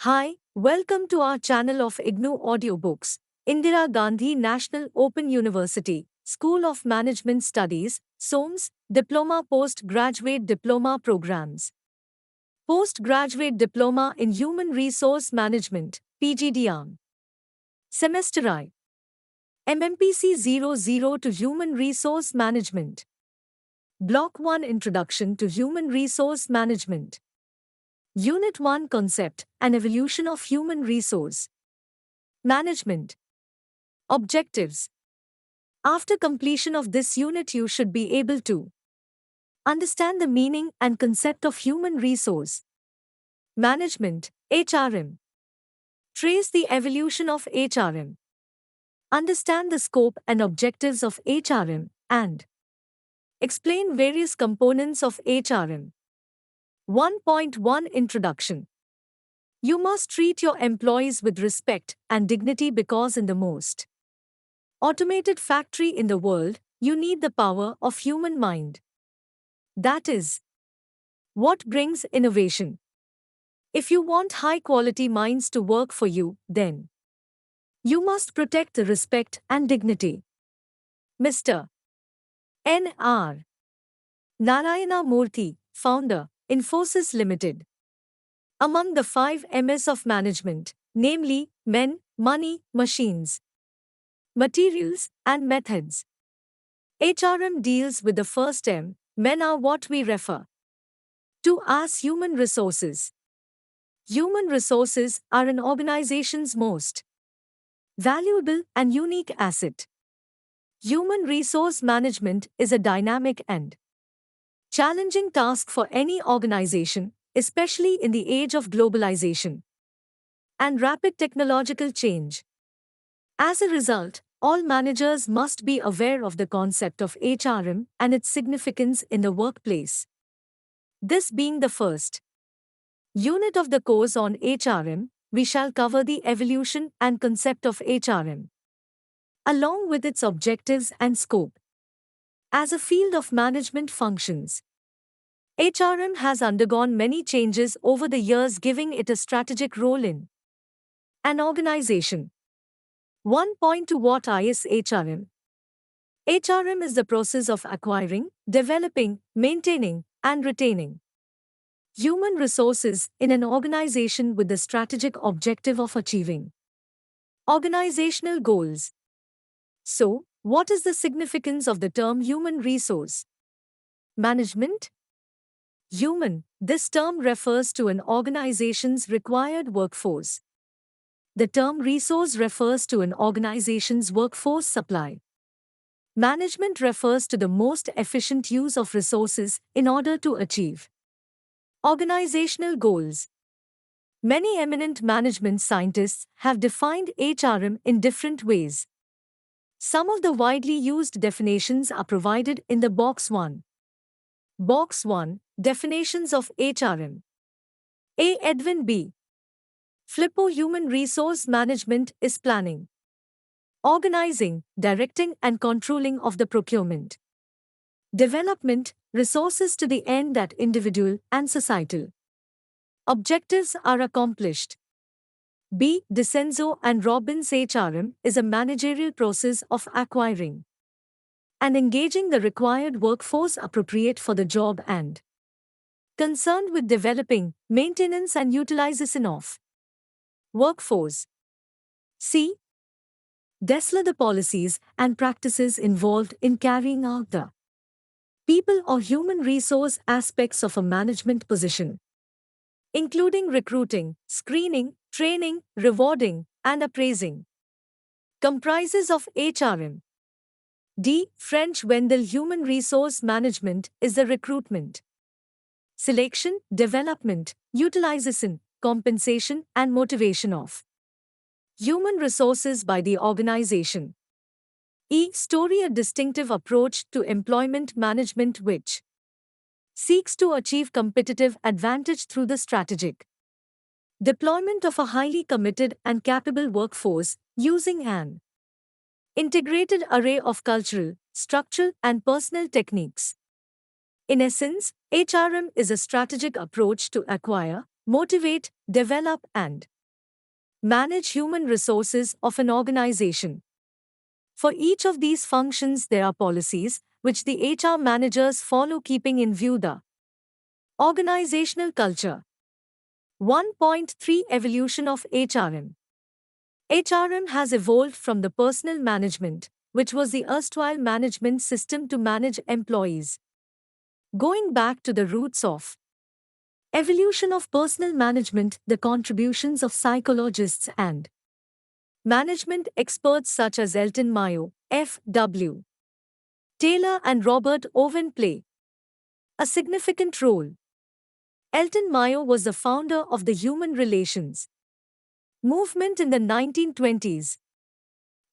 Hi, welcome to our channel of IGNOU Audiobooks, Indira Gandhi National Open University, School of Management Studies, SOMS, Diploma Postgraduate Diploma Programs. Postgraduate Diploma in Human Resource Management, PGDIHRM. Semester I. MMPC-002 Human Resource Management. Block-1 Introduction to Human Resource Management. Unit-1 Concept and Evolution of Human Resource Management. Objectives. After completion of this unit, you should be able to understand the meaning and concept of human resource management, HRM. Trace the evolution of HRM. Understand the scope and objectives of HRM and explain various components of HRM. 1.1 Introduction. You must treat your employees with respect and dignity because in the most automated factory in the world, you need the power of human mind. That is what brings innovation. If you want high-quality minds to work for you, then you must protect the respect and dignity. Mr. N.R. Narayana Murthy, founder, Infosys Limited. Among the 5 M's of management, namely men, money, machines, materials, and methods, HRM deals with the first M. Men are what we refer to as human resources. Human resources are an organization's most valuable and unique asset. Human resource management is a dynamic and challenging task for any organization, especially in the age of globalization and rapid technological change. As a result, all managers must be aware of the concept of HRM and its significance in the workplace. This being the first unit of the course on HRM, we shall cover the evolution and concept of HRM, along with its objectives and scope. As a field of management functions, HRM has undergone many changes over the years, giving it a strategic role in an organization. 1.2 What is HRM? HRM is the process of acquiring, developing, maintaining, and retaining human resources in an organization with the strategic objective of achieving organizational goals. So, what is the significance of the term human resource management? Human, this term refers to an organization's required workforce. The term resource refers to an organization's workforce supply. Management refers to the most efficient use of resources in order to achieve organizational goals. Many eminent management scientists have defined HRM in different ways. Some of the widely used definitions are provided in the Box 1. Box 1. Definitions of HRM. A. Edwin B. Flippo. Human resource management is planning, organizing, directing and controlling of the procurement, development, resources to the end that individual and societal objectives are accomplished. B. DeCenzo and Robbins. HRM is a managerial process of acquiring and engaging the required workforce appropriate for the job and concerned with developing, maintenance and utilization of workforce. C. Dessler. The policies and practices involved in carrying out the people or human resource aspects of a management position, including recruiting, screening, training, rewarding, and appraising, comprises of HRM. D. French Wendell. Human resource management is the recruitment, selection, development, utilization, compensation, and motivation of human resources by the organization. E. Story. A distinctive approach to employment management which seeks to achieve competitive advantage through the strategic deployment of a highly committed and capable workforce using an integrated array of cultural, structural, and personal techniques. In essence, HRM is a strategic approach to acquire, motivate, develop, and Manage human resources of an organization. For each of these functions, there are policies which the HR managers follow, keeping in view the organizational culture. 1.3 Evolution of HRM. HRM has evolved from the personal management, which was the erstwhile management system to manage employees. Going back to the roots of evolution of personal management, the contributions of psychologists and management experts such as Elton Mayo, F.W. Taylor and Robert Owen play a significant role. Elton Mayo was the founder of the human relations movement in the 1920s.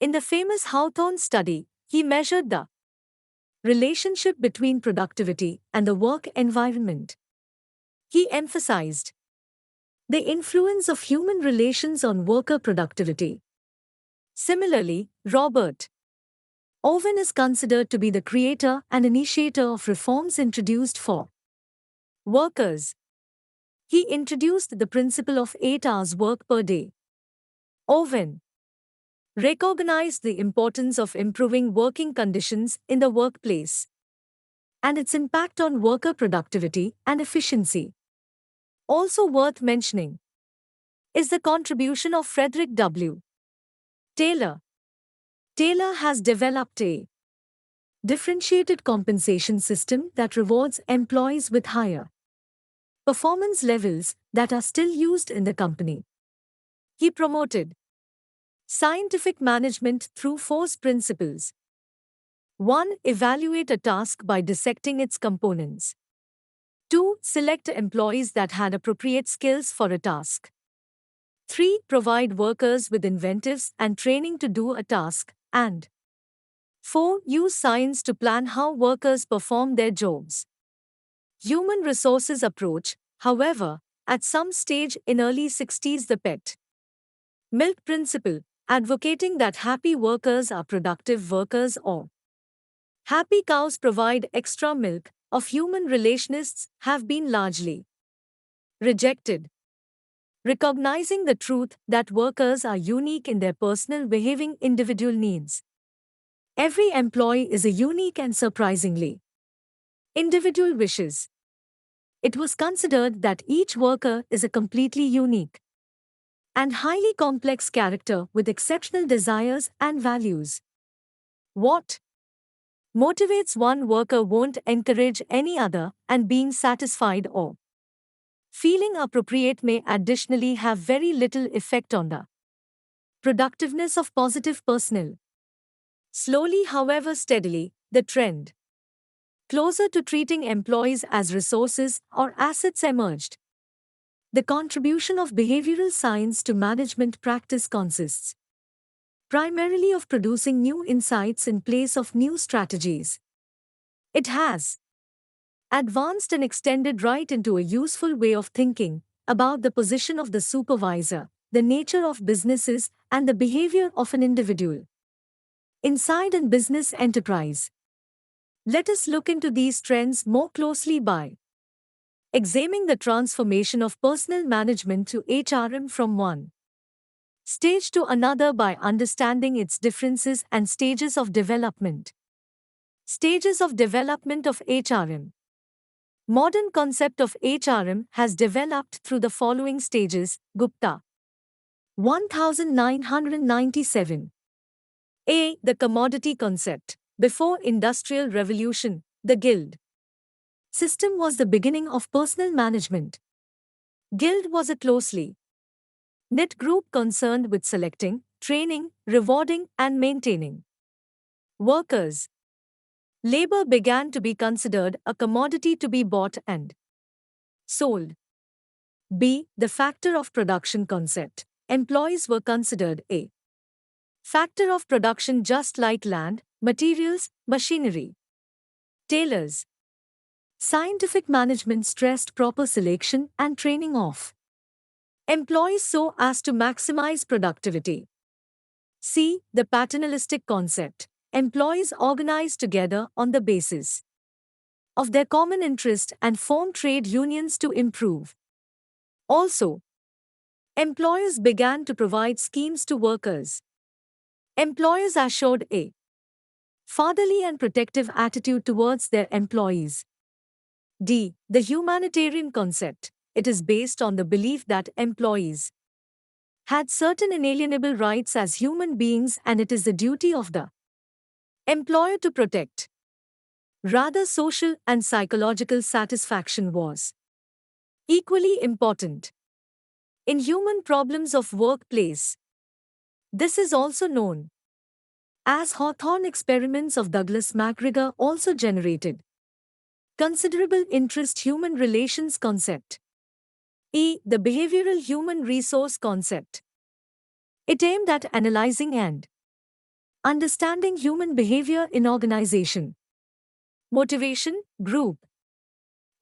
In the famous Hawthorne study, he measured the relationship between productivity and the work environment. He emphasized the influence of human relations on worker productivity. Similarly, Robert Owen is considered to be the creator and initiator of reforms introduced for workers. He introduced the principle of 8 hours work per day. Owen recognized the importance of improving working conditions in the workplace and its impact on worker productivity and efficiency. Also worth mentioning is the contribution of Frederick W. Taylor. Taylor has developed a differentiated compensation system that rewards employees with higher performance levels that are still used in the company. He promoted scientific management through 4 principles. 1. Evaluate a task by dissecting its components. 2. Select employees that had appropriate skills for a task. 3. Provide workers with incentives and training to do a task. And 4. Use science to plan how workers perform their jobs. Human resources approach, however, at some stage in early 60s the PET milk principle, advocating that happy workers are productive workers or happy cows provide extra milk, of human relationists have been largely rejected. Recognizing the truth that workers are unique in their personal behaving individual needs. Every employee is a unique and surprisingly individual wishes. It was considered that each worker is a completely unique and highly complex character with exceptional desires and values. What motivates one worker won't encourage any other, and being satisfied or feeling appropriate may additionally have very little effect on the productiveness of positive personnel. Slowly, however steadily, the trend closer to treating employees as resources or assets emerged. The contribution of behavioral science to management practice consists primarily of producing new insights in place of new strategies. It has advanced and extended right into a useful way of thinking about the position of the supervisor, the nature of businesses, and the behavior of an individual inside a business enterprise. Let us look into these trends more closely by examining the transformation of personal management to HRM from one stage to another by understanding its differences and stages of development. Stages of development of HRM. Modern concept of HRM has developed through the following stages. Gupta 1997. A. The commodity concept. Before Industrial Revolution, the guild system was the beginning of personal management. Guild was a closely knit group concerned with selecting, training, rewarding, and maintaining workers. Labor began to be considered a commodity to be bought and sold. B. The factor of production concept. Employees were considered a factor of production just like land, materials, machinery. Taylor's scientific management stressed proper selection and training of employees so as to maximize productivity. C. The paternalistic concept. Employees organize together on the basis of their common interest and form trade unions to improve. Also, Employers began to provide schemes to workers. Employers assured a fatherly and protective attitude towards their employees. D. The humanitarian concept. It is based on the belief that employees had certain inalienable rights as human beings, and it is the duty of the employer to protect. Rather, social and psychological satisfaction was equally important. In human problems of workplace, this is also known as Hawthorne experiments of Douglas MacGregor, also generated considerable interest. Human relations concept. E. The behavioral human resource concept. It aimed at analyzing and understanding human behavior in organization, motivation, group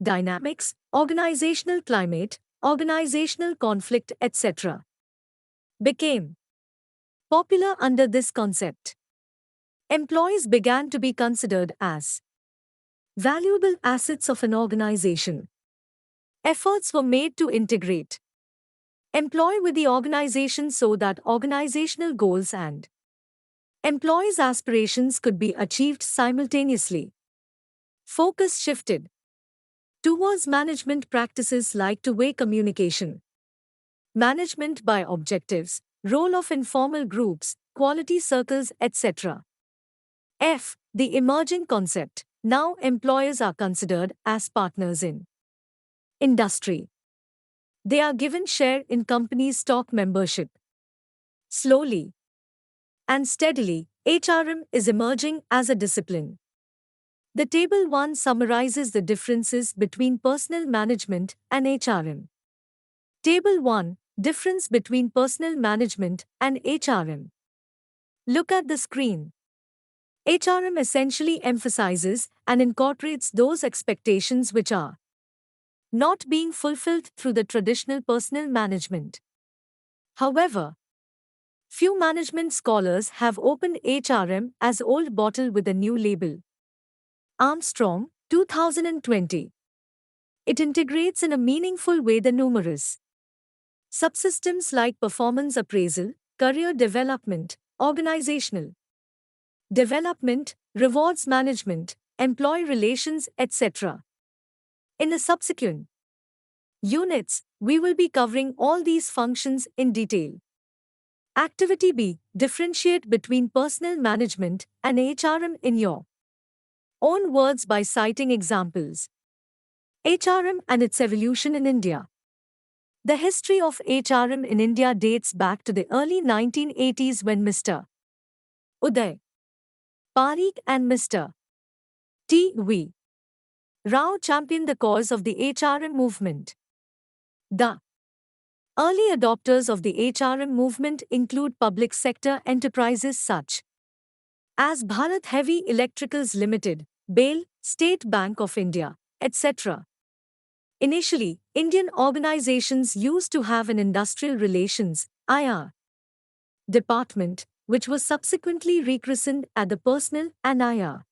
dynamics, organizational climate, organizational conflict, etc. Became popular under this concept. Employees began to be considered as valuable assets of an organization. Efforts were made to integrate employee with the organization so that organizational goals and employees' aspirations could be achieved simultaneously. Focus shifted towards management practices like two-way communication, management by objectives, role of informal groups, quality circles, etc. F. The emerging concept. Now employers are considered as partners in industry. They are given share in companies' stock membership. Slowly and steadily, HRM is emerging as a discipline. The Table 1 summarizes the differences between personnel management and HRM. Table 1. Difference between personnel management and HRM. Look at the screen. HRM essentially emphasizes and incorporates those expectations which are not being fulfilled through the traditional personnel management. However, few management scholars have opened HRM as old bottle with a new label. Armstrong, 2020. It integrates in a meaningful way the numerous subsystems like performance appraisal, career development, organizational development, rewards management, employee relations, etc. In the subsequent units, we will be covering all these functions in detail. Activity B. Differentiate between personnel management and HRM in your own words by citing examples. HRM and its evolution in India. The history of HRM in India dates back to the early 1980s when Mr. Uday Parikh and Mr. T.V. Rao championed the cause of the HRM movement. The early adopters of the HRM movement include public sector enterprises such as Bharat Heavy Electricals Limited, BAIL, State Bank of India, etc. Initially, Indian organizations used to have an industrial relations (IR) department, which was subsequently rechristened as the Personnel and IR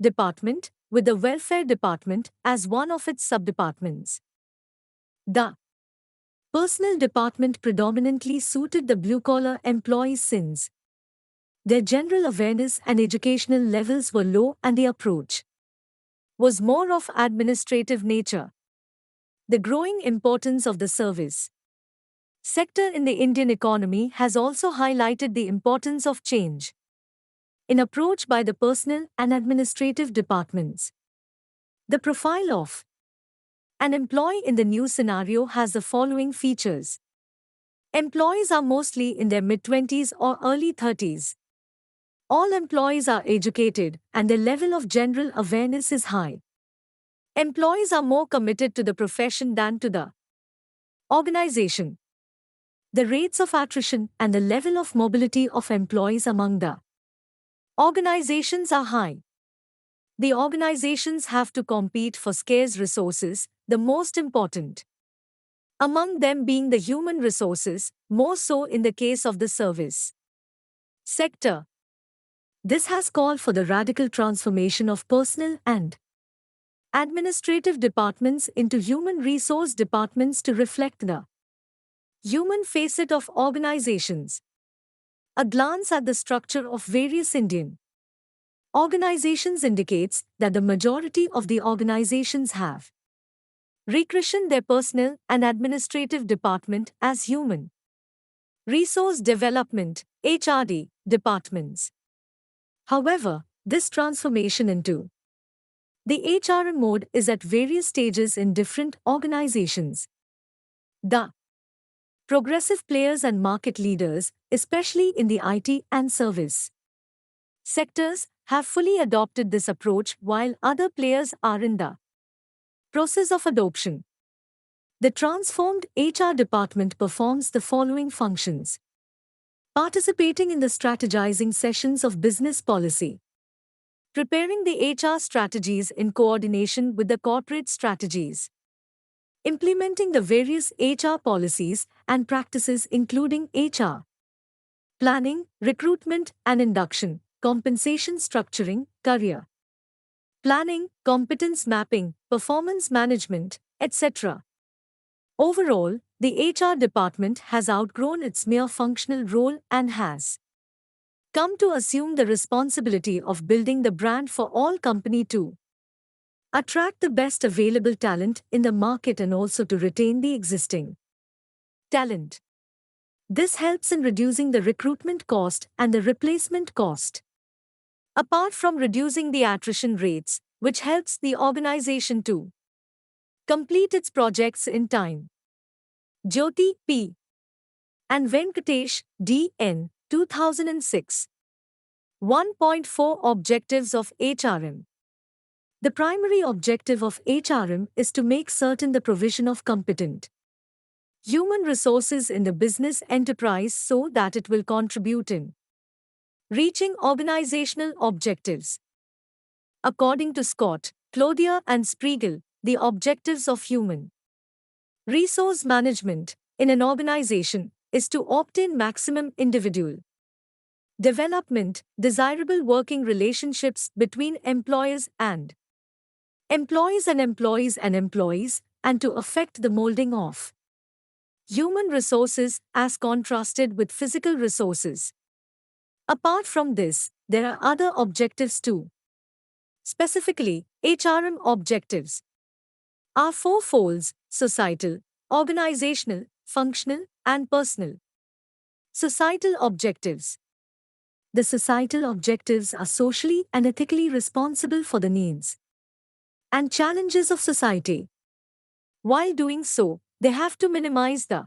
department, with the Welfare Department as one of its subdepartments. The Personnel Department predominantly suited the blue-collar employees since their general awareness and educational levels were low and the approach was more of administrative nature. The growing importance of the service sector in the Indian economy has also highlighted the importance of change in approach by the personnel and administrative departments. The profile of an employee in the new scenario has the following features. Employees are mostly in their mid-20s or early 30s. All employees are educated and their level of general awareness is high. Employees are more committed to the profession than to the organization. The rates of attrition and the level of mobility of employees among the organizations are high. The organizations have to compete for scarce resources, the most important among them being the human resources, more so in the case of the service sector. This has called for the radical transformation of personnel and administrative departments into human resource departments to reflect the Human facet of organizations. A glance at the structure of various Indian organizations indicates that the majority of the organizations have rechristened their personnel and administrative department as human resource development (HRD) departments. However, this transformation into the HRM mode is at various stages in different organizations. The progressive players and market leaders, especially in the IT and service sectors, have fully adopted this approach while other players are in the process of adoption. The transformed HR department performs the following functions: participating in the strategizing sessions of business policy, preparing the HR strategies in coordination with the corporate strategies, implementing the various HR policies and practices including HR planning, recruitment and induction, compensation structuring, career planning, competence mapping, performance management, etc. Overall, the HR department has outgrown its mere functional role and has come to assume the responsibility of building the brand for all company to attract the best available talent in the market and also to retain the existing talent. This helps in reducing the recruitment cost and the replacement cost. Apart from reducing the attrition rates, which helps the organization to complete its projects in time. Jyoti P. and Venkatesh D. N. 2006. 1.4 Objectives of HRM. The primary objective of HRM is to make certain the provision of competent human resources in the business enterprise so that it will contribute in reaching organizational objectives. According to Scott, Clothier and Spiegel, the objectives of human resource management in an organization is to obtain maximum individual development, desirable working relationships between employers and employees and employees and employees, and to affect the molding of human resources as contrasted with physical resources. Apart from this, there are other objectives too. Specifically, HRM objectives are fourfolds: societal, organizational, functional, and personal. Societal objectives. The societal objectives are socially and ethically responsible for the needs and challenges of society. While doing so, they have to minimize the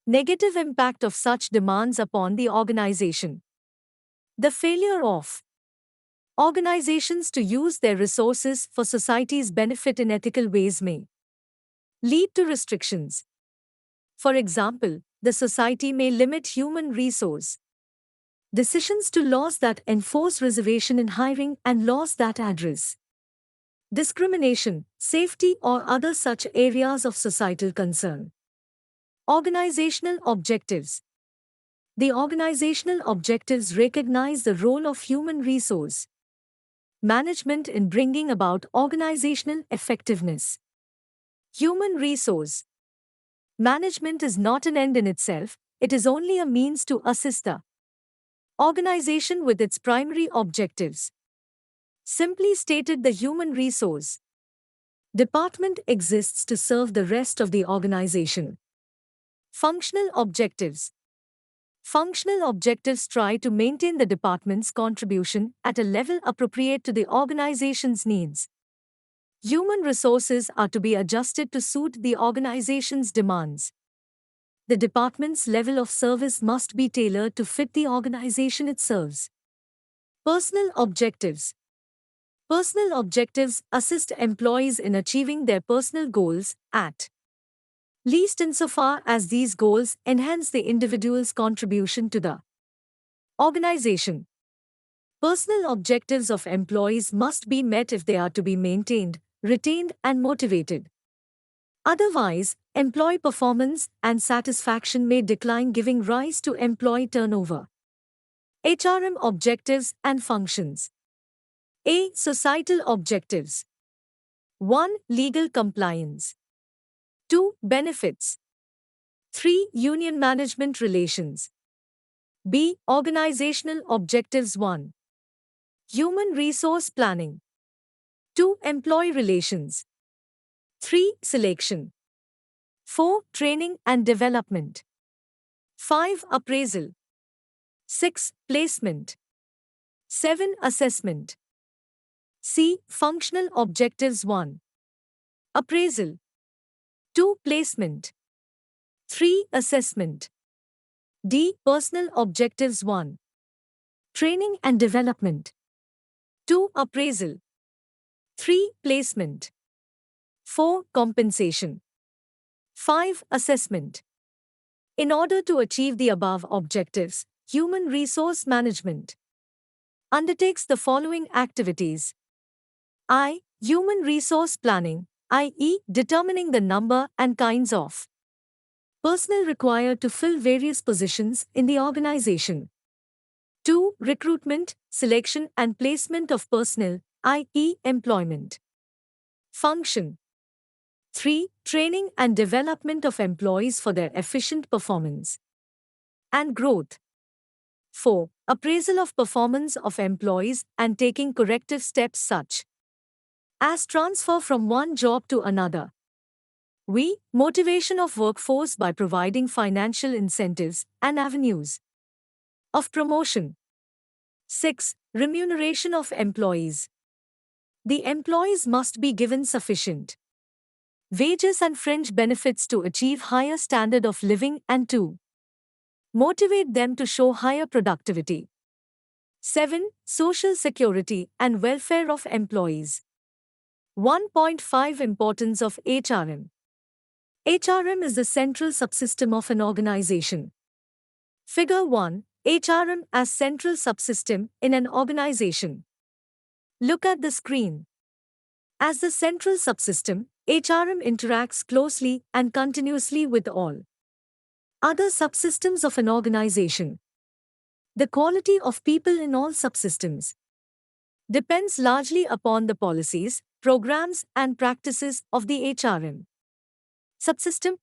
negative impact of such demands upon the organization. The failure of organizations to use their resources for society's benefit in ethical ways may lead to restrictions. For example, the society may limit human resource decisions to laws that enforce reservation in hiring and laws that address discrimination, safety, or other such areas of societal concern. Organizational objectives. The organizational objectives recognize the role of human resource management in bringing about organizational effectiveness. Human resource management is not an end in itself, it is only a means to assist the organization with its primary objectives. Simply stated, the human resource department exists to serve the rest of the organization. Functional objectives. Functional objectives try to maintain the department's contribution at a level appropriate to the organization's needs. Human resources are to be adjusted to suit the organization's demands. The department's level of service must be tailored to fit the organization it serves. Personal objectives. Personal objectives assist employees in achieving their personal goals, at least insofar as these goals enhance the individual's contribution to the organization. Personal objectives of employees must be met if they are to be maintained, retained, and motivated. Otherwise, employee performance and satisfaction may decline, giving rise to employee turnover. HRM objectives and functions. A. Societal objectives. 1. Legal compliance. 2. Benefits. 3. Union management relations. B. Organizational objectives. 1. Human resource planning. 2. Employee relations. 3. Selection. 4. Training and development. 5. Appraisal. 6. Placement. 7. Assessment. C. Functional objectives. 1. Appraisal. 2. Placement. 3. Assessment. D. Personal objectives. 1. Training and development. 2. Appraisal. 3. Placement. 4. Compensation. 5. Assessment. In order to achieve the above objectives, human resource management undertakes the following activities. I. Human resource planning, i.e., determining the number and kinds of personnel required to fill various positions in the organization. 2. Recruitment, selection and placement of personnel, i.e., employment. Function. 3. Training and development of employees for their efficient performance and growth. 4. Appraisal of performance of employees and taking corrective steps such as transfer from one job to another. V. Motivation of workforce by providing financial incentives and avenues of promotion. 6. Remuneration of employees. The employees must be given sufficient wages and fringe benefits to achieve higher standard of living and to motivate them to show higher productivity. 7. Social security and welfare of employees. 1.5 Importance of HRM. HRM is the central subsystem of an organization. Figure 1. HRM as central subsystem in an organization. Look at the screen. As the central subsystem, HRM interacts closely and continuously with all other subsystems of an organization. The quality of people in all subsystems depends largely upon the policies, programs, and practices of the HRM subsystem.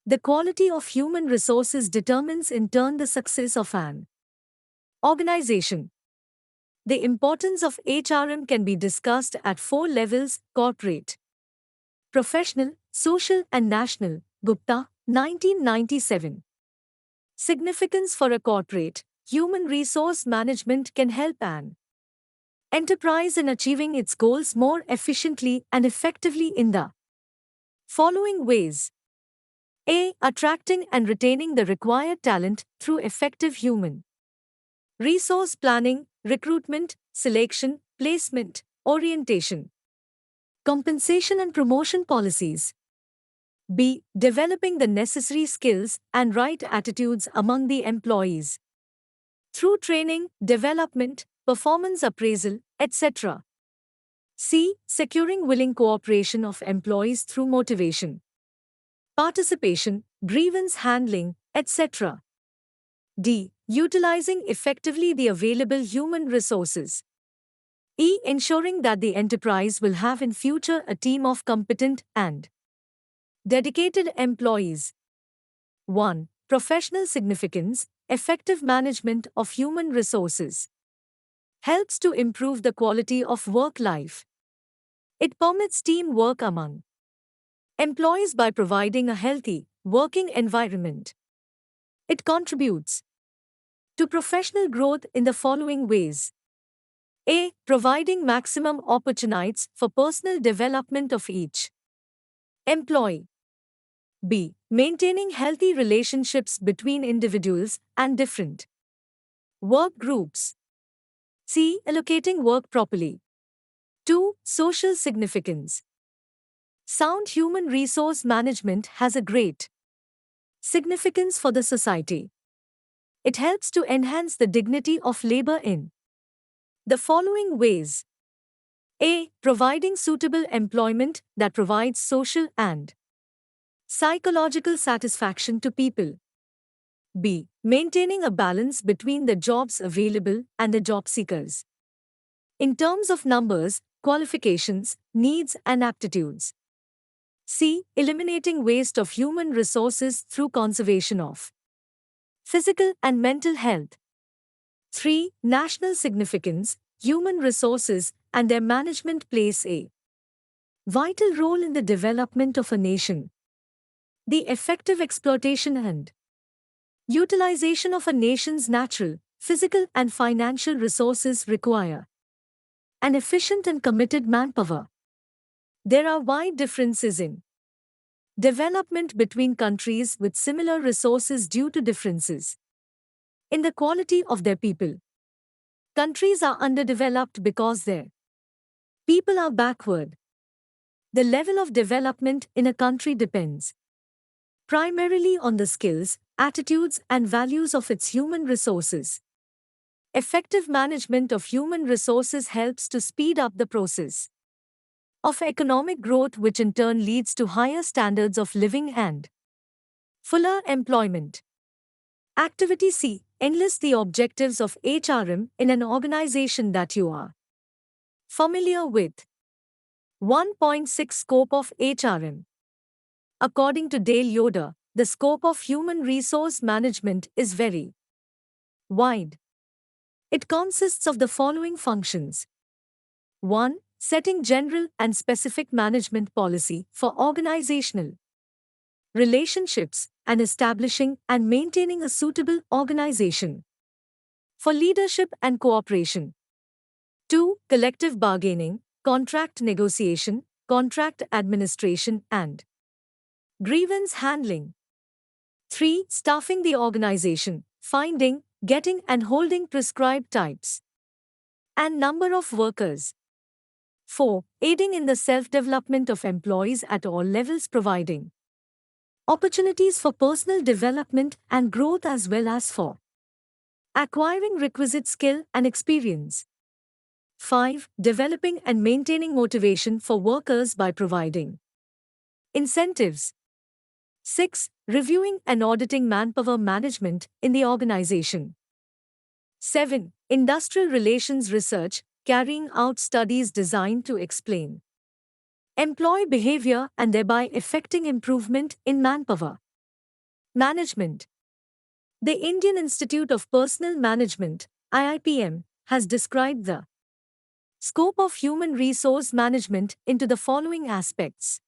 The quality of human resources determines in turn the success of an organization. The importance of HRM can be discussed at 4 levels: corporate, professional, social, and national. Gupta, 1997. Significance for a corporate. Human resource management can help an enterprise in achieving its goals more efficiently and effectively in the following ways. A. Attracting and retaining the required talent through effective human resource planning, recruitment, selection, placement, orientation, compensation and promotion policies. B. Developing the necessary skills and right attitudes among the employees through training, development, performance appraisal, etc. C. Securing willing cooperation of employees through motivation, participation, grievance handling, etc. D. Utilizing effectively the available human resources. E. Ensuring that the enterprise will have in future a team of competent and dedicated employees. 1. Professional significance. Effective management of human resources helps to improve the quality of work life. It permits teamwork among employees by providing a healthy working environment. It contributes to professional growth in the following ways. A. Providing maximum opportunities for personal development of each employee. B. Maintaining healthy relationships between individuals and different work groups. C. Allocating work properly. 2. Social significance. Sound human resource management has a great significance for the society. It helps to enhance the dignity of labor in the following ways. A. Providing suitable employment that provides social and psychological satisfaction to people. B. Maintaining a balance between the jobs available and the job seekers in terms of numbers, qualifications, needs, and aptitudes. C. Eliminating waste of human resources through conservation of physical and mental health. 3. National significance. Human resources and their management plays a vital role in the development of a nation. The effective exploitation and utilization of a nation's natural, physical, and financial resources require an efficient and committed manpower. There are wide differences in development between countries with similar resources due to differences in the quality of their people. Countries are underdeveloped because their people are backward. The level of development in a country depends primarily on the skills, attitudes, and values of its human resources. Effective management of human resources helps to speed up the process of economic growth, which in turn leads to higher standards of living and fuller employment. Activity C. Enlist the objectives of HRM in an organization that you are familiar with. 1.6 Scope of HRM. According to Dale Yoder, the scope of human resource management is very wide. It consists of the following functions. 1. Setting general and specific management policy for organizational relationships and establishing and maintaining a suitable organization for leadership and cooperation. 2. Collective bargaining, contract negotiation, contract administration, and grievance handling. 3. Staffing the organization, finding, getting and holding prescribed types and number of workers. 4. Aiding in the self-development of employees at all levels, providing opportunities for personal development and growth as well as for acquiring requisite skill and experience. 5. Developing and maintaining motivation for workers by providing incentives. 6. Reviewing and auditing manpower management in the organization. 7. Industrial relations research, carrying out studies designed to explain employee behavior and thereby effecting improvement in manpower management. The Indian Institute of Personnel Management, IIPM, has described the scope of human resource management into the following aspects.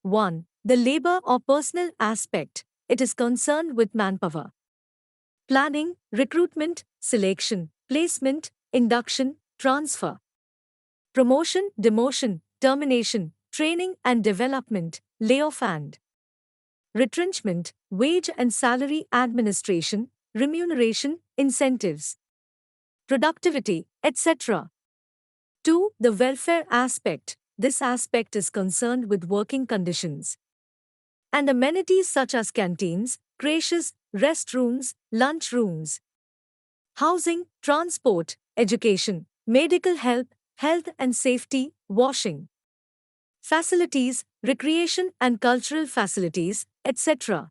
1. The labor or personnel aspect. It is concerned with manpower planning, recruitment, selection, placement, induction, transfer, promotion, demotion, termination, training and development, layoff and retrenchment, wage and salary administration, remuneration, incentives, productivity, etc. 2. The welfare aspect. This aspect is concerned with working conditions and amenities such as canteens, creches, restrooms, lunch rooms, housing, transport, education, medical help, health and safety, washing facilities, recreation and cultural facilities, etc.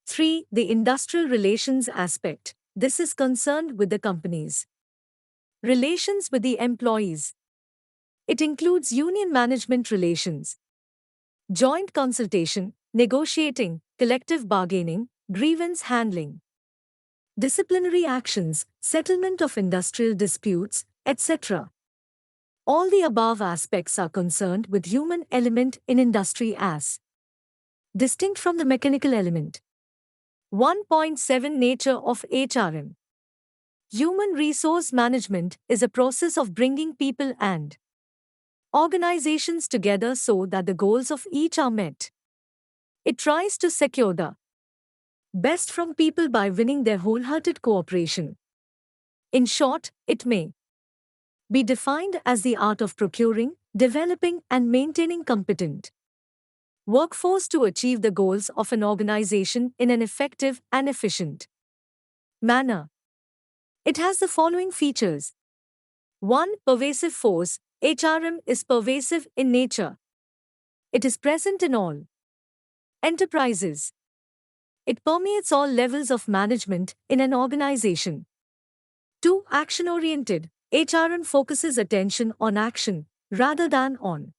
3. The industrial relations aspect. This is concerned with the company's relations with the employees. It includes union management relations, joint consultation, negotiating, collective bargaining, grievance handling, disciplinary actions, settlement of industrial disputes, etc. All the above aspects are concerned with human element in industry as distinct from the mechanical element. 1.7 Nature of HRM. Human resource management is a process of bringing people and organizations together so that the goals of each are met. It tries to secure the best from people by winning their wholehearted cooperation. In short, it may be defined as the art of procuring, developing, and maintaining competent workforce to achieve the goals of an organization in an effective and efficient manner. It has the following features. 1. Pervasive force. HRM is pervasive in nature. It is present in all enterprises. It permeates all levels of management in an organization. 2. Action-oriented. HRM focuses attention on action rather than on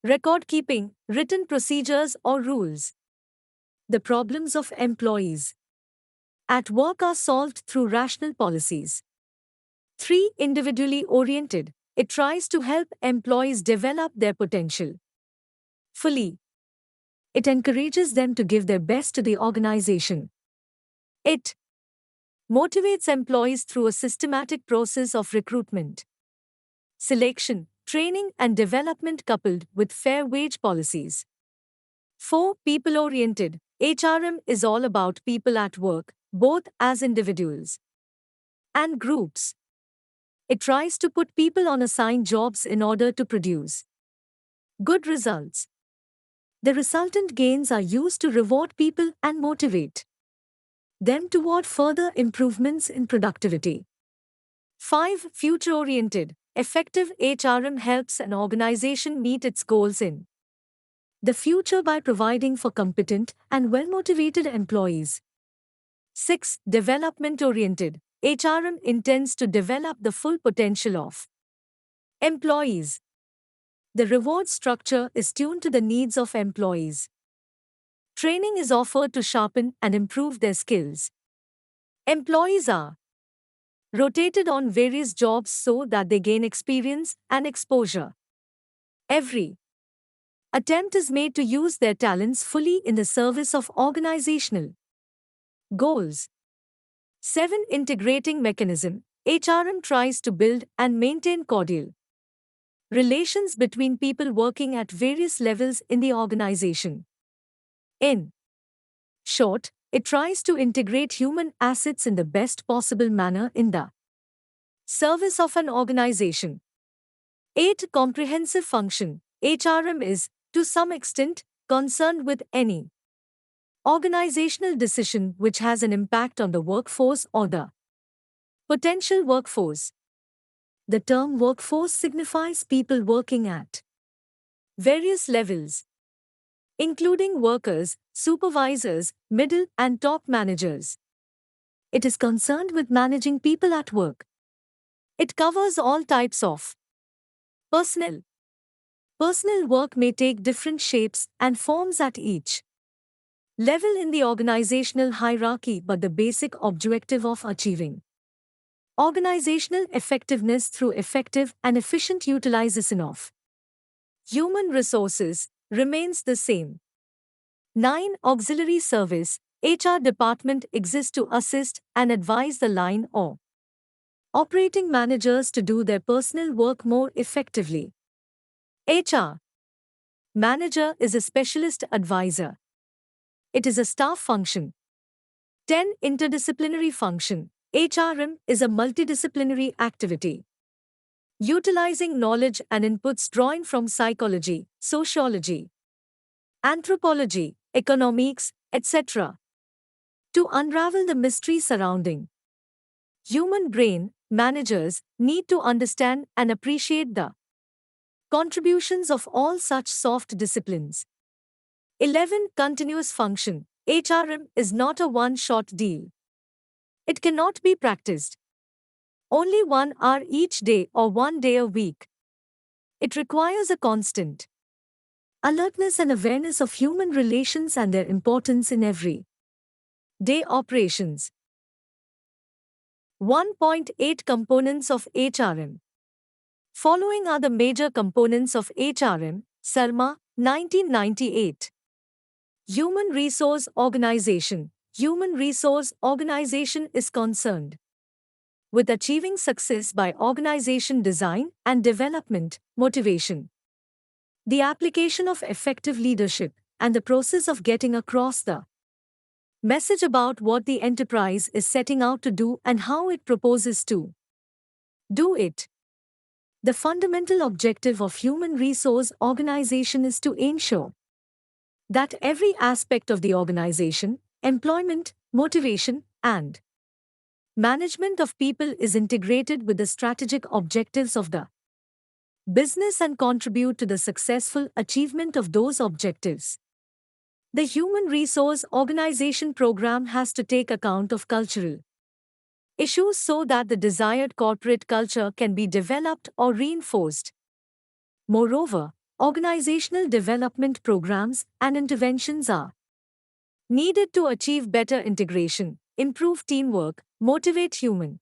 record keeping, written procedures or rules. The problems of employees at work are solved through rational policies. 3. Individually oriented. It tries to help employees develop their potential fully. It encourages them to give their best to the organization. It motivates employees through a systematic process of recruitment, selection, training, and development coupled with fair wage policies. 4. People-oriented. HRM is all about people at work, both as individuals and groups. It tries to put people on assigned jobs in order to produce good results. The resultant gains are used to reward people and motivate them toward further improvements in productivity. 5. Future-oriented. Effective HRM helps an organization meet its goals in the future by providing for competent and well-motivated employees. 6. Development-oriented. HRM intends to develop the full potential of employees. The reward structure is tuned to the needs of employees. Training is offered to sharpen and improve their skills. Employees are rotated on various jobs so that they gain experience and exposure. Every attempt is made to use their talents fully in the service of organizational goals. 7. Integrating mechanism. HRM tries to build and maintain cordial relations between people working at various levels in the organization. In short, it tries to integrate human assets in the best possible manner in the service of an organization. 8. Comprehensive function. HRM is, to some extent, concerned with any organizational decision which has an impact on the workforce or the potential workforce. The term workforce signifies people working at various levels, including workers, supervisors, middle and top managers. It is concerned with managing people at work. It covers all types of personnel. Personnel work may take different shapes and forms at each level in the organizational hierarchy, but the basic objective of achieving organizational effectiveness through effective and efficient utilization of human resources remains the same. 9. Auxiliary service. HR department exists to assist and advise the line or operating managers to do their personnel work more effectively. HR manager is a specialist advisor. It is a staff function. 10. Interdisciplinary function. HRM is a multidisciplinary activity, utilizing knowledge and inputs drawing from psychology, sociology, anthropology, economics, etc., to unravel the mystery surrounding human brain. Managers need to understand and appreciate the contributions of all such soft disciplines. 11. Continuous function. HRM is not a one-shot deal. It cannot be practiced only 1 hour each day or 1 day a week. It requires a constant alertness and awareness of human relations and their importance in every day operations. 1.8 Components of HRM. Following are the major components of HRM. Sarma, 1998. Human Resource Organization. Human resource organization is concerned with achieving success by organization design and development, motivation, the application of effective leadership, and the process of getting across the message about what the enterprise is setting out to do and how it proposes to do it. The fundamental objective of human resource organization is to ensure that every aspect of the organization, employment, motivation, and management of people is integrated with the strategic objectives of the business and contribute to the successful achievement of those objectives. The Human Resource Organization program has to take account of cultural issues so that the desired corporate culture can be developed or reinforced. Moreover, organizational development programs and interventions are needed to achieve better integration, improve teamwork, motivate human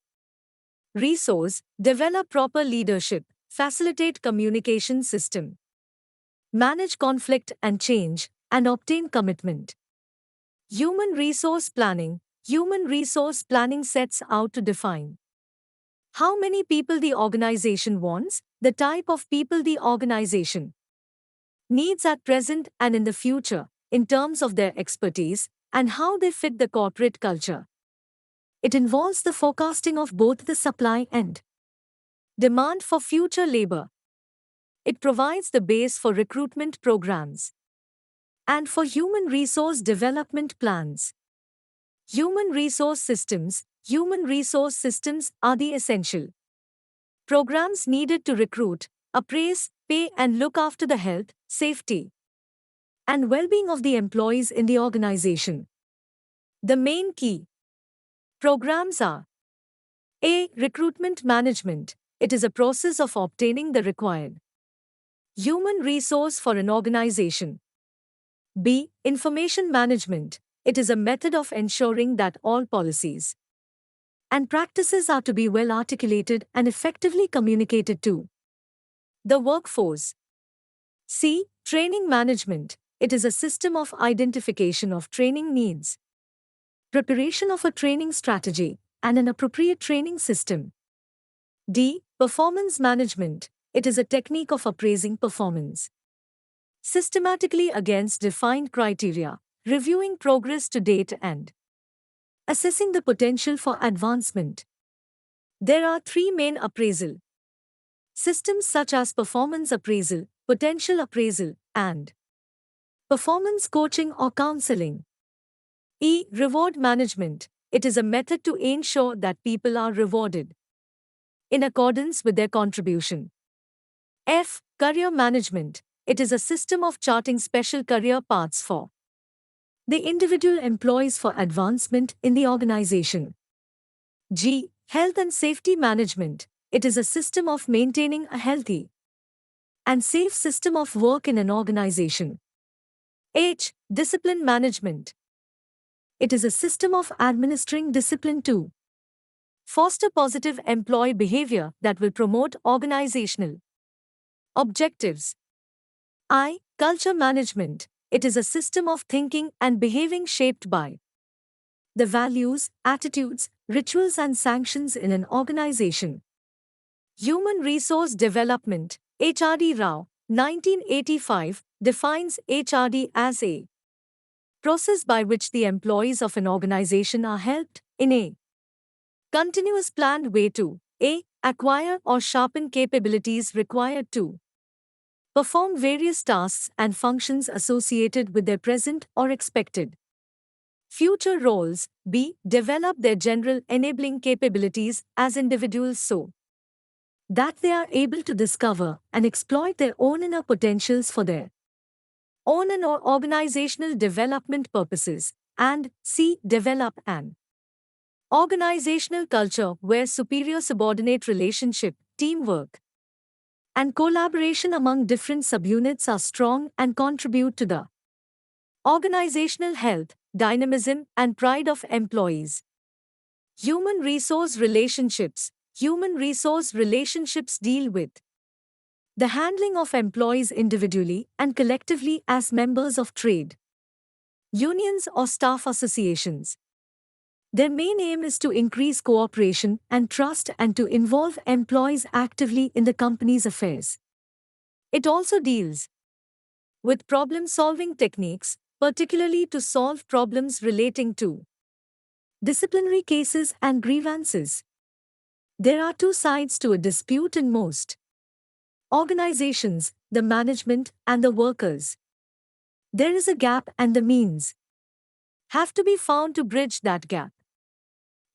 resource, develop proper leadership, facilitate communication system, manage conflict and change, and obtain commitment. Human resource planning. Human resource planning sets out to define how many people the organization wants, the type of people the organization needs at present and in the future, in terms of their expertise, and how they fit the corporate culture. It involves the forecasting of both the supply and demand for future labor. It provides the base for recruitment programs and for human resource development plans. Human resource systems. Human resource systems are the essential programs needed to recruit, appraise, pay, and look after the health, safety, and well-being of the employees in the organization. The main key programs are A. Recruitment management. It is a process of obtaining the required human resource for an organization. B. Information management. It is a method of ensuring that all policies and practices are to be well articulated and effectively communicated to the workforce. C. Training management. It is a system of identification of training needs, preparation of a training strategy, and an appropriate training system. D. Performance management. It is a technique of appraising performance systematically against defined criteria, reviewing progress to date and assessing the potential for advancement. There are three main appraisal systems such as performance appraisal, potential appraisal, and performance coaching or counseling. E. Reward management. It is a method to ensure that people are rewarded in accordance with their contribution. F. Career management. It is a system of charting special career paths for the individual employees for advancement in the organization. G. Health and safety management. It is a system of maintaining a healthy and safe system of work in an organization. H. Discipline management. It is a system of administering discipline to foster positive employee behavior that will promote organizational objectives. I. Culture management. It is a system of thinking and behaving shaped by the values, attitudes, rituals, and sanctions in an organization. Human Resource Development. H.R.D. Rao, 1985, defines HRD as a process by which the employees of an organization are helped, in a continuous planned way to A. Acquire or sharpen capabilities required to perform various tasks and functions associated with their present or expected future roles. B. Develop their general enabling capabilities as individuals so that they are able to discover and exploit their own inner potentials for their own and or organizational development purposes. And C. Develop an organizational culture where superior subordinate relationship, teamwork, and collaboration among different subunits are strong and contribute to the organizational health, dynamism, and pride of employees. Human resource relationships. Human resource relationships deal with the handling of employees individually and collectively as members of trade unions or staff associations. Their main aim is to increase cooperation and trust and to involve employees actively in the company's affairs. It also deals with problem-solving techniques, particularly to solve problems relating to disciplinary cases and grievances. There are two sides to a dispute in most organizations, the management and the workers. There is a gap and the means have to be found to bridge that gap.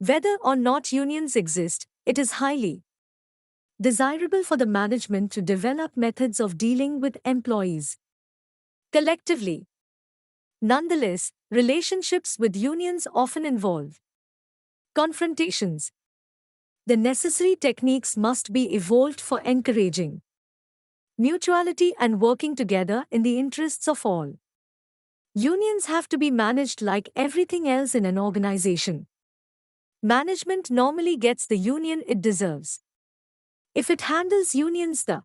Whether or not unions exist, it is highly desirable for the management to develop methods of dealing with employees collectively. Nonetheless, relationships with unions often involve confrontations. The necessary techniques must be evolved for encouraging mutuality and working together in the interests of all. Unions have to be managed like everything else in an organization. Management normally gets the union it deserves. If it handles unions the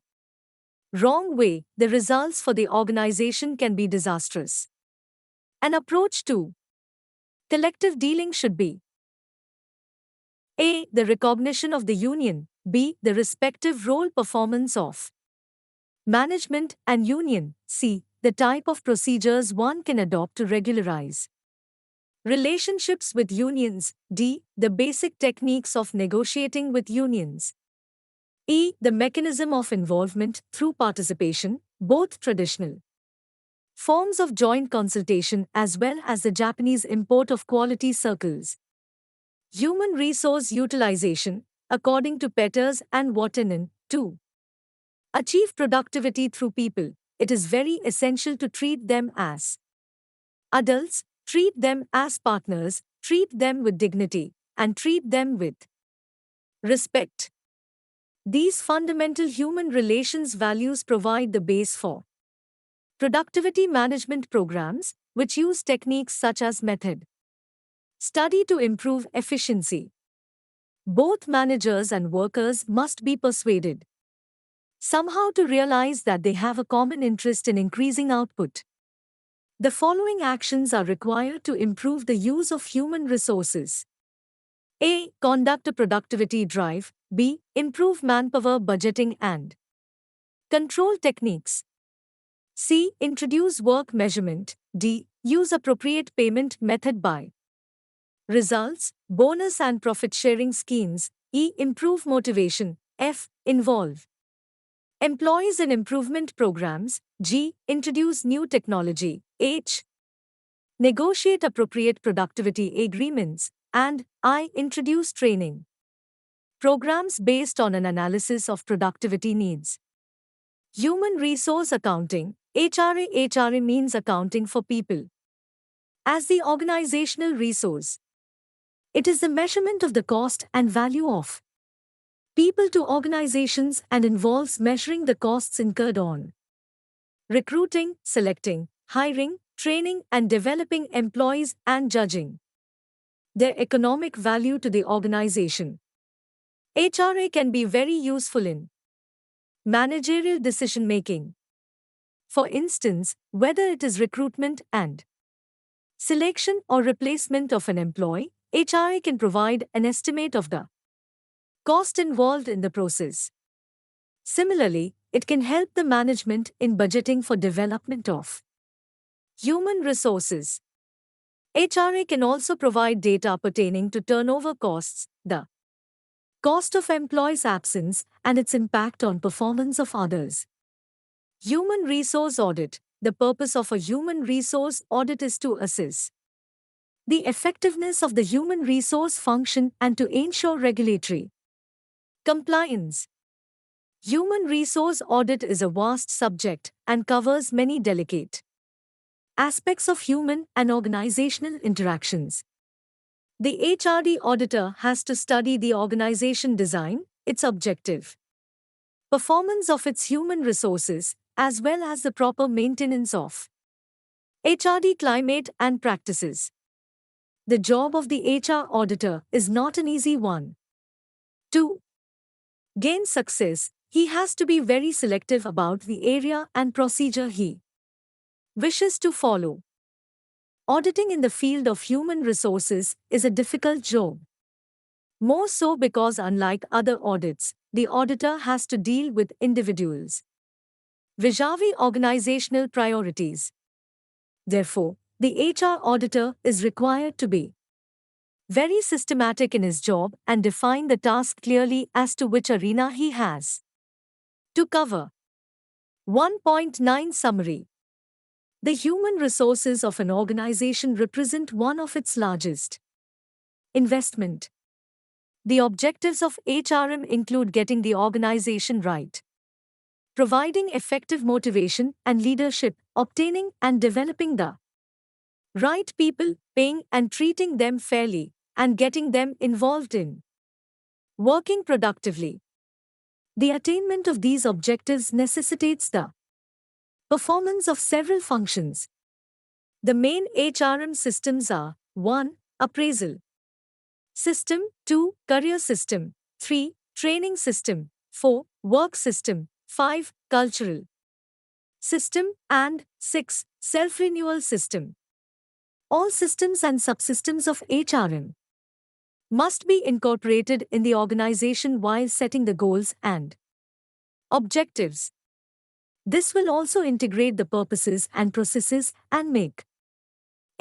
wrong way, the results for the organization can be disastrous. An approach to collective dealing should be A. The recognition of the union, B. The respective role performance of management and union, C. The type of procedures one can adopt to regularize relationships with unions, D. The basic techniques of negotiating with unions, E. The mechanism of involvement through participation, both traditional forms of joint consultation as well as the Japanese import of quality circles. Human resource utilization, according to Peters and Watanen, 2. Achieve productivity through people, it is very essential to treat them as adults, treat them as partners, treat them with dignity, and treat them with respect. These fundamental human relations values provide the base for productivity management programs, which use techniques such as method study to improve efficiency. Both managers and workers must be persuaded somehow to realize that they have a common interest in increasing output. The following actions are required to improve the use of human resources. A. Conduct a productivity drive. B. Improve manpower budgeting and control techniques. C. Introduce work measurement. D. Use appropriate payment method by results, bonus and profit sharing schemes. E. Improve motivation. F. Involve employees in improvement programs. G. Introduce new technology. H. Negotiate appropriate productivity agreements. And I. Introduce training programs based on an analysis of productivity needs. Human resource accounting, HRA. HRA means accounting for people as the organizational resource. It is the measurement of the cost and value of people to organizations and involves measuring the costs incurred on recruiting, selecting, hiring, training, and developing employees and judging their economic value to the organization. HRA can be very useful in managerial decision-making. For instance, whether it is recruitment and selection or replacement of an employee, HRA can provide an estimate of the cost involved in the process. Similarly, it can help the management in budgeting for development of human resources. HRA can also provide data pertaining to turnover costs, the cost of employees' absence, and its impact on performance of others. Human resource audit. The purpose of a human resource audit is to assess the effectiveness of the human resource function and to ensure regulatory compliance. Human resource audit is a vast subject and covers many delicate aspects of human and organizational interactions. The HRD auditor has to study the organization design, its objective, performance of its human resources, as well as the proper maintenance of HRD climate and practices. The job of the HR auditor is not an easy one. To gain success, he has to be very selective about the area and procedure he wishes to follow. Auditing in the field of human resources is a difficult job. More so because unlike other audits, the auditor has to deal with individuals vis-à-vis organizational priorities. Therefore, the HR auditor is required to be very systematic in his job and define the task clearly as to which arena he has to cover. 1.9 Summary. The human resources of an organization represent one of its largest investment. The objectives of HRM include getting the organization right, providing effective motivation and leadership, obtaining and developing the right people, paying and treating them fairly, and getting them involved in working productively. The attainment of these objectives necessitates the performance of several functions. The main HRM systems are 1. Appraisal system, 2. Career system, 3. Training system, 4. Work system, 5. Cultural system, and 6. Self-renewal system. All systems and subsystems of HRM must be incorporated in the organization while setting the goals and objectives. This will also integrate the purposes and processes and make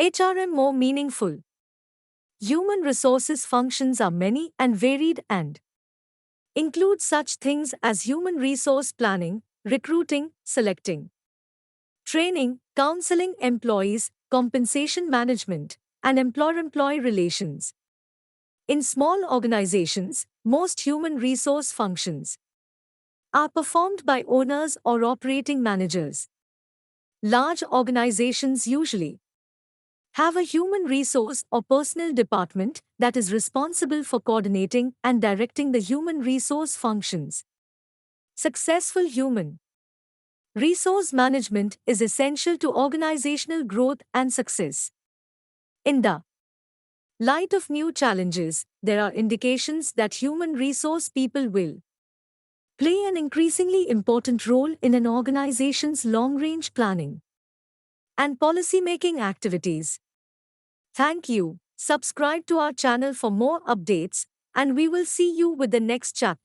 HRM more meaningful. Human resources functions are many and varied and include such things as human resource planning, recruiting, selecting, training, counseling employees, compensation management, and employer-employee relations. In small organizations, most human resource functions are performed by owners or operating managers. Large organizations usually have a human resource or personnel department that is responsible for coordinating and directing the human resource functions. Successful human resource management is essential to organizational growth and success. In the light of new challenges, there are indications that human resource people will play an increasingly important role in an organization's long-range planning and policy-making activities. Thank you. Subscribe to our channel for more updates, and we will see you with the next chapter.